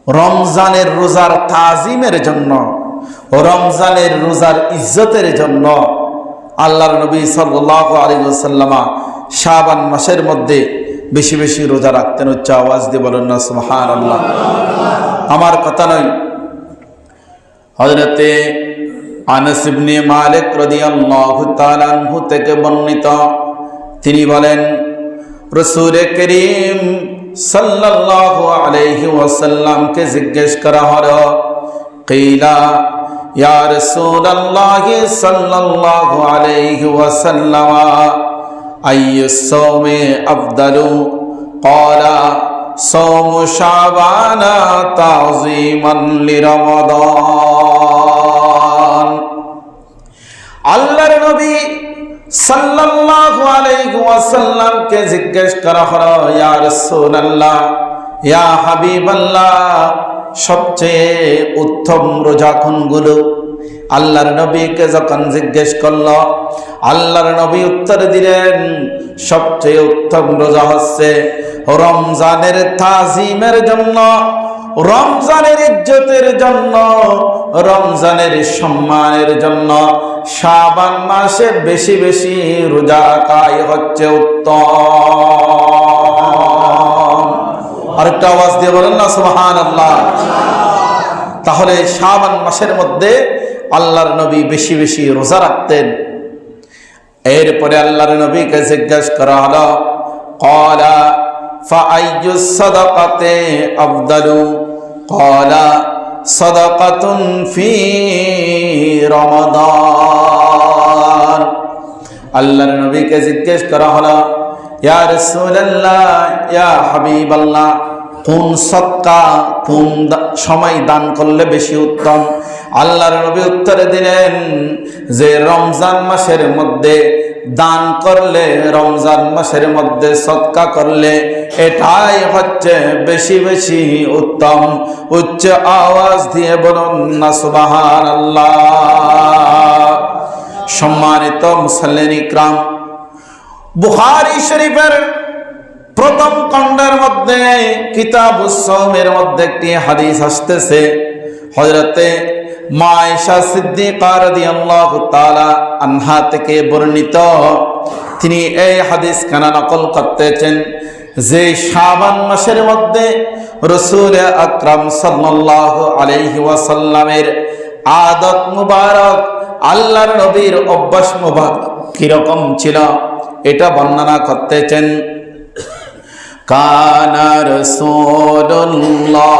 রমজানের রোজার তাজিমের জন্য, রমজানের রোজার ইজ্জতের জন্য আল্লাহর নবী সাল্লাল্লাহু আলাইহি ওয়াসাল্লাম শাবান মাসের মধ্যে বেশি বেশি রোজা রাখতেন। উচ্চ আওয়াজ দিয়ে বলেন না সুবহানাল্লাহ। আমার কথা নয়, হযরতে আনাস ইবনে মালিক রাদিয়াল্লাহু তাআলা আনহু থেকে বর্ণিত, তিনি বলেন রাসূল করিম সাল্লাল্লাহু আলাইহি ওয়াসাল্লামকে জিজ্ঞেস করা হলো, কিলা ইয়া রাসূলুল্লাহ সাল্লাল্লাহু আলাইহি ওয়াসাল্লাম আইয়ুস সাওমি আফদালু? ক্বালা সাওমু শাবান তাযীমান লিরমাদান। আল্লাহর নবী সাল্লাল্লাহু আলাইহি ওয়াসাল্লামকে জিজ্ঞেস করা হলো, ইয়া রাসূলুল্লাহ, ইয়া হাবিবাল্লাহ, সবচেয়ে উত্তম রোজা কোনগুলো? আল্লাহর নবীকে যখন জিজ্ঞেস করলো, আল্লাহর নবী উত্তর দিলেন, সবচেয়ে উত্তম রোজা হচ্ছে রমজানের তাজিমের জন্য, রমজানের ইজ্জতের জন্য, রমজানের সম্মানের জন্য শাবান মাসে বেশি বেশি রোজা রাখাই হচ্ছে উত্তম। আরেকটা আওয়াজ দিয়ে বলেন না সুবহানাল্লাহ। তাহলে শাবান মাসের মধ্যে আল্লাহর নবী বেশি বেশি রোজা রাখতেন। এরপরে আল্লাহর নবীকে জিজ্ঞাসা করা হলো, ক্বালা ফাআইয়ুস সাদাকাতি আফদালু? ক্বালা সাদাকাতুন ফি রমাদান। আল্লাহর নবীকে জিজ্ঞেস করা হলো, ইয়া রাসূলুল্লাহ, ইয়া হাবিবাল্লাহ, কোন সদকা কোন সময় দান করলে বেশি উত্তম? আল্লাহর নবী উত্তরে দিলেন যে রমজান মাসের মধ্যে দান করলে, রমজান মাসের মধ্যে সদকা করলে এটাই হচ্ছে বেশি বেশি উত্তম। উচ্চ আওয়াজ দিয়ে বলুন না সুবহানাল্লাহ। সম্মানিত মুসল্লিন ইকরাম, বুখারী শরীফের প্রথম খণ্ডের মধ্যে কিতাবুস সাওমের মধ্যে একটি হাদিস আসতেছে। হযরতে মা আয়েশা সিদ্দিকা রাদিয়াল্লাহু তাআলা আনহা থেকে বর্ণিত, তিনি এই হাদিস কানা নকল করতেছেন যে শাবান মাসের মধ্যে রাসূল আকরাম সাল্লাল্লাহু আলাইহি ওয়াসাল্লামের আদত মুবারক, আল্লাহর নবীর অভ্যাস মুবারক কিরকম ছিল এটা বর্ণনা করতেছেন। কানা রাসূলুল্লাহ